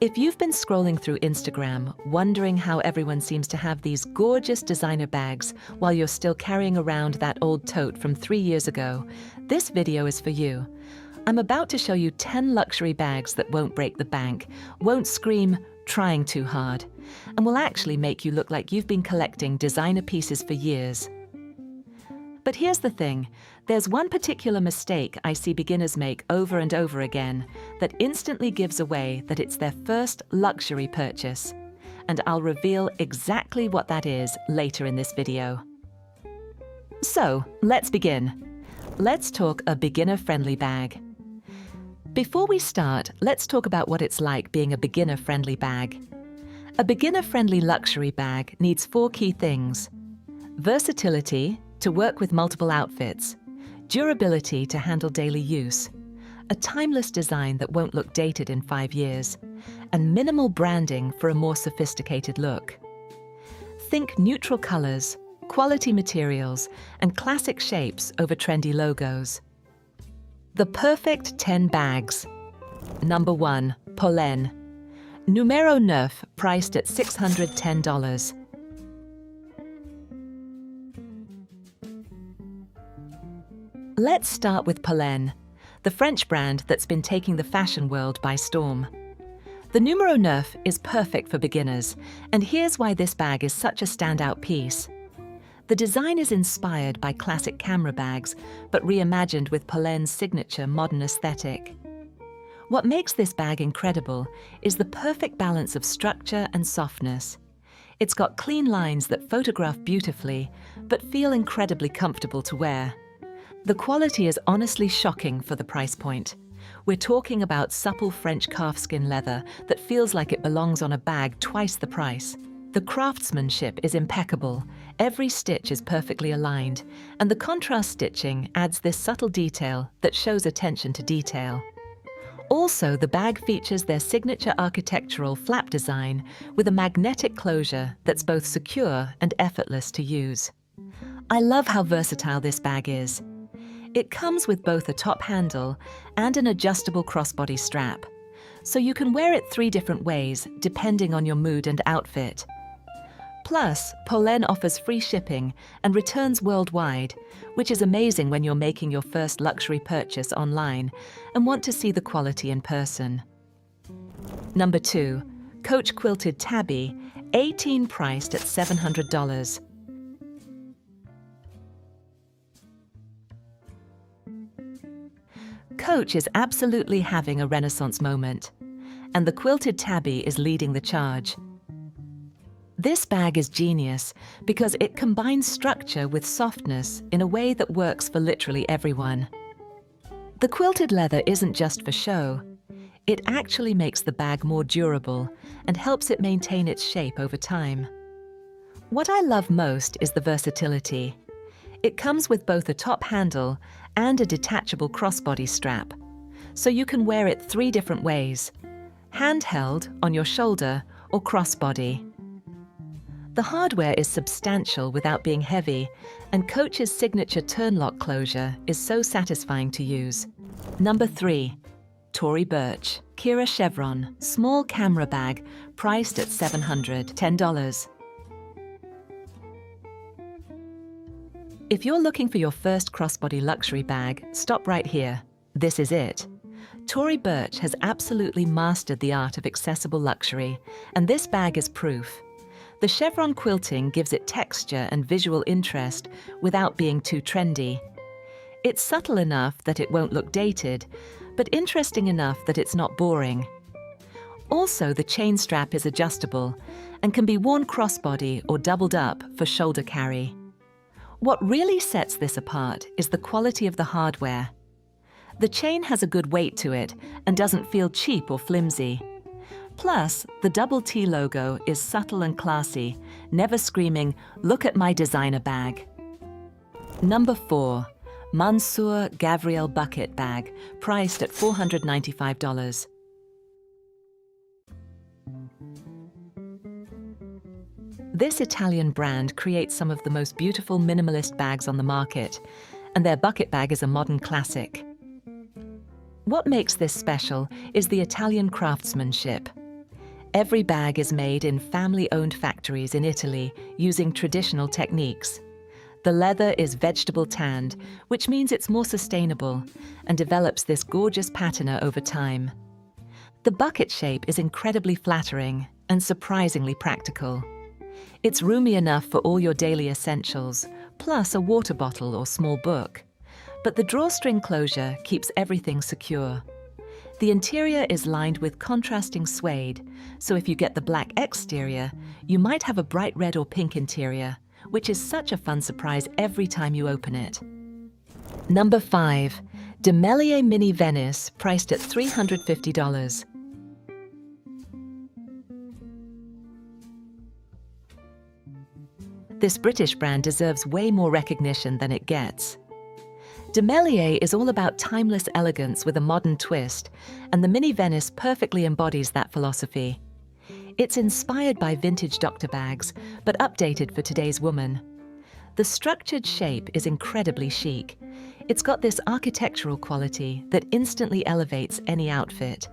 If you've been scrolling through Instagram, wondering how everyone seems to have these gorgeous designer bags while you're still carrying around that old tote from 3 years ago, this video is for you. I'm about to show you 10 luxury bags that won't break the bank, won't scream, trying too hard, and will actually make you look like you've been collecting designer pieces for years. But here's the thing, there's one particular mistake I see beginners make over and over again that instantly gives away that it's their first luxury purchase. And I'll reveal exactly what that is later in this video. So, let's begin. Let's talk a beginner-friendly bag. Before we start, let's talk about what it's like being a beginner-friendly bag. A beginner-friendly luxury bag needs 4 key things: versatility, to work with multiple outfits, durability to handle daily use, a timeless design that won't look dated in 5 years, and minimal branding for a more sophisticated look. Think neutral colors, quality materials, and classic shapes over trendy logos. The perfect 10 bags. Number 1, Pollen. Numero Nerf, priced at $610. Let's start with Pollen, the French brand that's been taking the fashion world by storm. The Numero Nerf is perfect for beginners, and here's why this bag is such a standout piece. The design is inspired by classic camera bags, but reimagined with Pollen's signature modern aesthetic. What makes this bag incredible is the perfect balance of structure and softness. It's got clean lines that photograph beautifully, but feel incredibly comfortable to wear. The quality is honestly shocking for the price point. We're talking about supple French calfskin leather that feels like it belongs on a bag twice the price. The craftsmanship is impeccable, every stitch is perfectly aligned, and the contrast stitching adds this subtle detail that shows attention to detail. Also, the bag features their signature architectural flap design with a magnetic closure that's both secure and effortless to use. I love how versatile this bag is. It comes with both a top handle and an adjustable crossbody strap, so you can wear it 3 different ways depending on your mood and outfit. Plus, Pollen offers free shipping and returns worldwide, which is amazing when you're making your first luxury purchase online and want to see the quality in person. Number 2, Coach Quilted Tabby, 18 priced at $700. Coach is absolutely having a renaissance moment, and the Quilted Tabby is leading the charge. This bag is genius because it combines structure with softness in a way that works for literally everyone. The quilted leather isn't just for show. It actually makes the bag more durable and helps it maintain its shape over time. What I love most is the versatility. It comes with both a top handle and a detachable crossbody strap, so you can wear it 3 different ways: handheld, on your shoulder, or crossbody. The hardware is substantial without being heavy, and Coach's signature turn lock closure is so satisfying to use. Number 3, Tory Burch, Kira Chevron, small camera bag, priced at $710. If you're looking for your first crossbody luxury bag, stop right here. This is it. Tory Burch has absolutely mastered the art of accessible luxury, and this bag is proof. The chevron quilting gives it texture and visual interest without being too trendy. It's subtle enough that it won't look dated, but interesting enough that it's not boring. Also, the chain strap is adjustable and can be worn crossbody or doubled up for shoulder carry. What really sets this apart is the quality of the hardware. The chain has a good weight to it and doesn't feel cheap or flimsy. Plus, the double T logo is subtle and classy, never screaming, "Look at my designer bag." Number 4, Mansur Gavriel bucket bag, priced at $495. This Italian brand creates some of the most beautiful minimalist bags on the market, and their bucket bag is a modern classic. What makes this special is the Italian craftsmanship. Every bag is made in family-owned factories in Italy using traditional techniques. The leather is vegetable tanned, which means it's more sustainable and develops this gorgeous patina over time. The bucket shape is incredibly flattering and surprisingly practical. It's roomy enough for all your daily essentials, plus a water bottle or small book. But the drawstring closure keeps everything secure. The interior is lined with contrasting suede, so if you get the black exterior, you might have a bright red or pink interior, which is such a fun surprise every time you open it. Number 5. DeMellier Mini Venice, priced at $350. This British brand deserves way more recognition than it gets. DeMellier is all about timeless elegance with a modern twist, and the Mini Venice perfectly embodies that philosophy. It's inspired by vintage doctor bags, but updated for today's woman. The structured shape is incredibly chic. It's got this architectural quality that instantly elevates any outfit.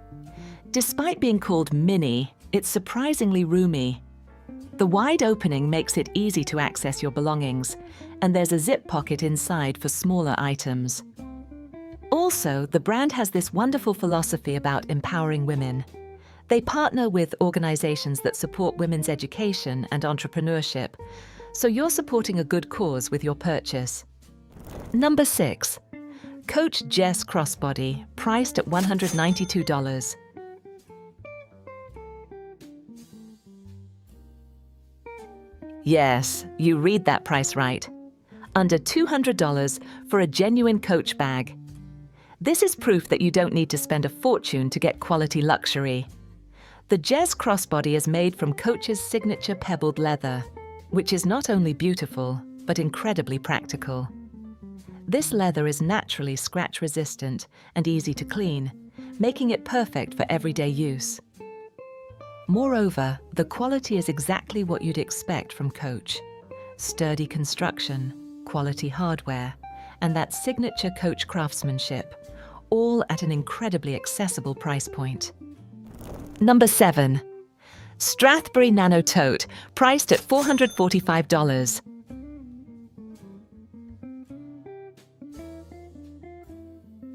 Despite being called mini, it's surprisingly roomy. The wide opening makes it easy to access your belongings, and there's a zip pocket inside for smaller items. Also, the brand has this wonderful philosophy about empowering women. They partner with organizations that support women's education and entrepreneurship, so you're supporting a good cause with your purchase. Number 6. Coach Jes Crossbody, priced at $192. Yes, you read that price right. Under $200 for a genuine Coach bag. This is proof that you don't need to spend a fortune to get quality luxury. The Jes Crossbody is made from Coach's signature pebbled leather, which is not only beautiful, but incredibly practical. This leather is naturally scratch-resistant and easy to clean, making it perfect for everyday use. Moreover, the quality is exactly what you'd expect from Coach. Sturdy construction, quality hardware, and that signature Coach craftsmanship, all at an incredibly accessible price point. Number 7. Strathberry Nano Tote, priced at $445.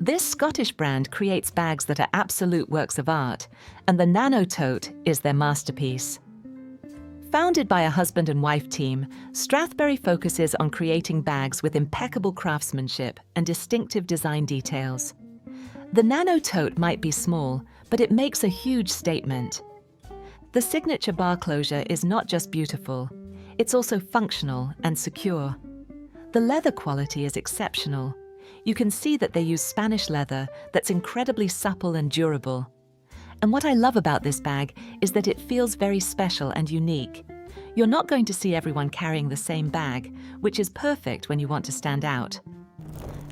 This Scottish brand creates bags that are absolute works of art, and the Nano Tote is their masterpiece. Founded by a husband and wife team, Strathberry focuses on creating bags with impeccable craftsmanship and distinctive design details. The Nano Tote might be small, but it makes a huge statement. The signature bar closure is not just beautiful, it's also functional and secure. The leather quality is exceptional. You can see that they use Spanish leather that's incredibly supple and durable. And what I love about this bag is that it feels very special and unique. You're not going to see everyone carrying the same bag, which is perfect when you want to stand out.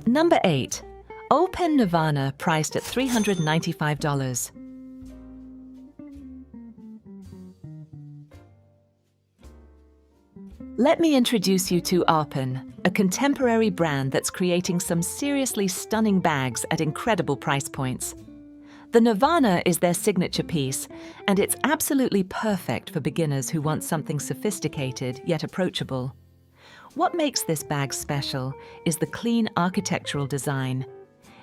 Number 8. Aupen Nirvana, priced at $395. Let me introduce you to Aupen, a contemporary brand that's creating some seriously stunning bags at incredible price points. The Nirvana is their signature piece, and it's absolutely perfect for beginners who want something sophisticated yet approachable. What makes this bag special is the clean architectural design.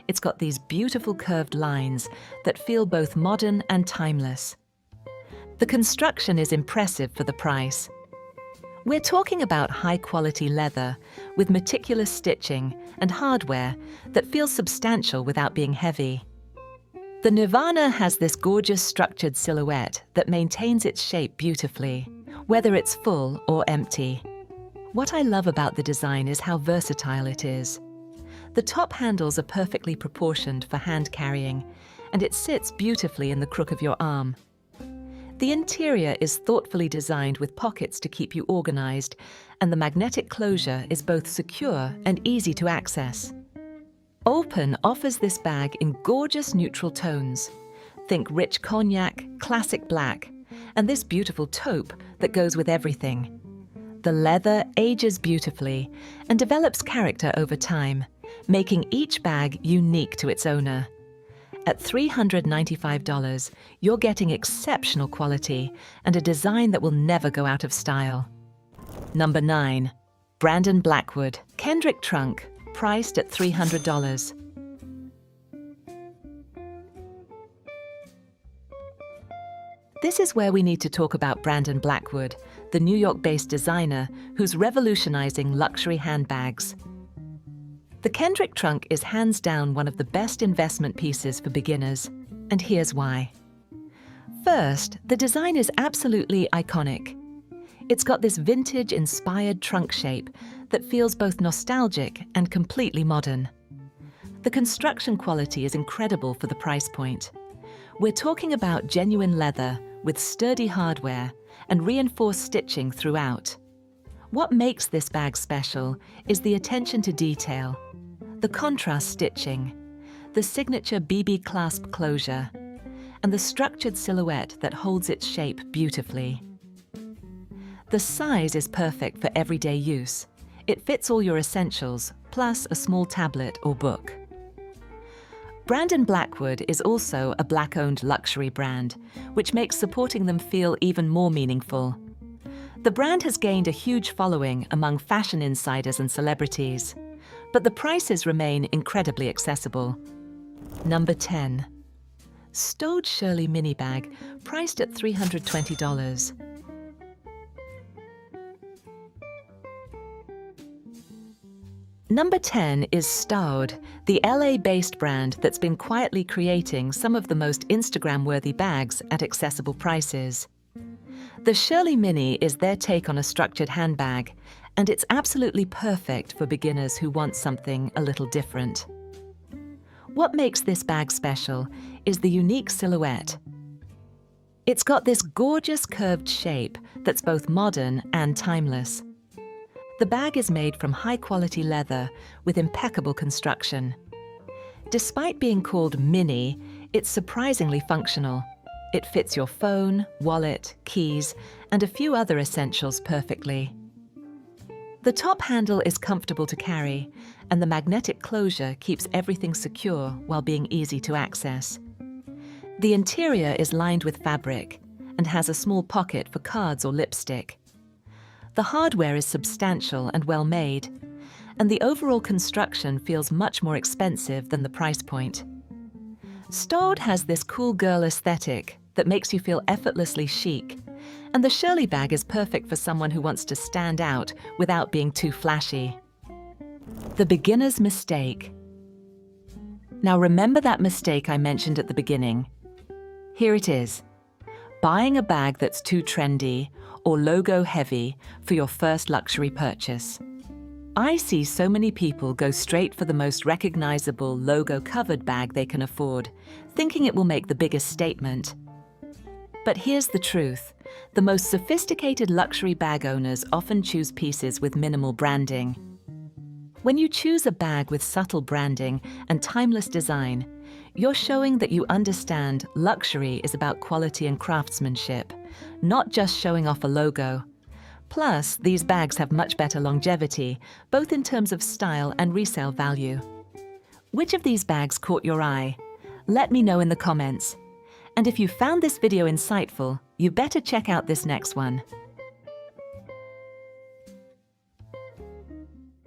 It's got these beautiful curved lines that feel both modern and timeless. The construction is impressive for the price. We're talking about high-quality leather with meticulous stitching and hardware that feels substantial without being heavy. The Nirvana has this gorgeous structured silhouette that maintains its shape beautifully, whether it's full or empty. What I love about the design is how versatile it is. The top handles are perfectly proportioned for hand carrying, and it sits beautifully in the crook of your arm. The interior is thoughtfully designed with pockets to keep you organized, and the magnetic closure is both secure and easy to access. Aupen offers this bag in gorgeous neutral tones. Think rich cognac, classic black, and this beautiful taupe that goes with everything. The leather ages beautifully and develops character over time, making each bag unique to its owner. At $395, you're getting exceptional quality and a design that will never go out of style. Number 9. Brandon Blackwood Kendrick Trunk, priced at $300. This is where we need to talk about Brandon Blackwood, the New York-based designer who's revolutionizing luxury handbags. The Kendrick Trunk is hands down one of the best investment pieces for beginners, and here's why. First, the design is absolutely iconic. It's got this vintage-inspired trunk shape that feels both nostalgic and completely modern. The construction quality is incredible for the price point. We're talking about genuine leather with sturdy hardware and reinforced stitching throughout. What makes this bag special is the attention to detail, the contrast stitching, the signature BB clasp closure, and the structured silhouette that holds its shape beautifully. The size is perfect for everyday use. It fits all your essentials, plus a small tablet or book. Brandon Blackwood is also a Black-owned luxury brand, which makes supporting them feel even more meaningful. The brand has gained a huge following among fashion insiders and celebrities, but the prices remain incredibly accessible. Number 10. Staud Shirley mini bag, priced at $320. Number 10 is Staud, the LA-based brand that's been quietly creating some of the most Instagram-worthy bags at accessible prices. The Shirley Mini is their take on a structured handbag, and it's absolutely perfect for beginners who want something a little different. What makes this bag special is the unique silhouette. It's got this gorgeous curved shape that's both modern and timeless. The bag is made from high-quality leather with impeccable construction. Despite being called mini, it's surprisingly functional. It fits your phone, wallet, keys, and a few other essentials perfectly. The top handle is comfortable to carry, and the magnetic closure keeps everything secure while being easy to access. The interior is lined with fabric and has a small pocket for cards or lipstick. The hardware is substantial and well made, and the overall construction feels much more expensive than the price point. Staud has this cool girl aesthetic that makes you feel effortlessly chic, and the Shirley bag is perfect for someone who wants to stand out without being too flashy. The beginner's mistake. Now remember that mistake I mentioned at the beginning? Here it is. Buying a bag that's too trendy or logo heavy for your first luxury purchase. I see so many people go straight for the most recognizable logo-covered bag they can afford, thinking it will make the biggest statement. But here's the truth. The most sophisticated luxury bag owners often choose pieces with minimal branding. When you choose a bag with subtle branding and timeless design, you're showing that you understand luxury is about quality and craftsmanship, not just showing off a logo. Plus, these bags have much better longevity, both in terms of style and resale value. Which of these bags caught your eye? Let me know in the comments. And if you found this video insightful, you better check out this next one.